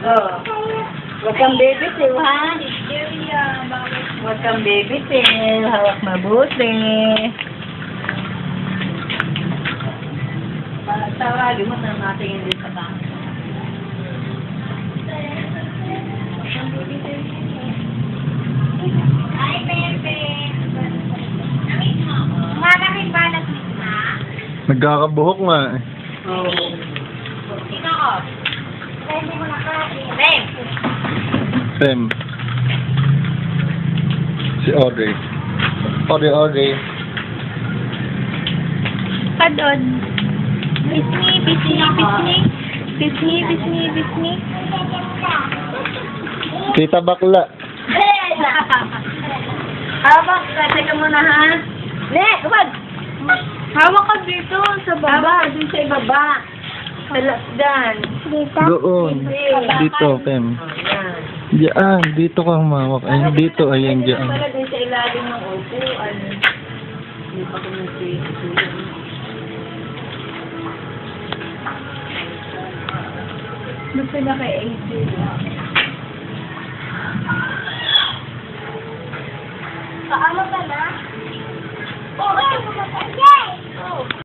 Oh. Huwag kang babysill, ha? Huwag kang babysill. Hawak mabuti. Tawagin mo na natin yung din sa bang. Ay, Pepe. Malaking balat mo na. Nagkakabuhok nga eh. Oh. Sino ko? Kaya hindi mo nakain. Rem. Sem. Si Audrey. Audrey. Padon. Bisni, bisni, bisni. Bisni, bisni, bisni. Tita Bakla. Hawak ka. Teka muna, ha? Ne, huwag. Hawak ka dito sa baba. Hawak ka dun sa ibaba. Talasdan. Doon. Dito, Pem. Yan. Diyan. Dito ka humawak. Ay, dito. Ayan, Ito diyan. pala dun sa ilalim ng upuan. Hindi pa ko nagsisilip. Gusto na kay AJ.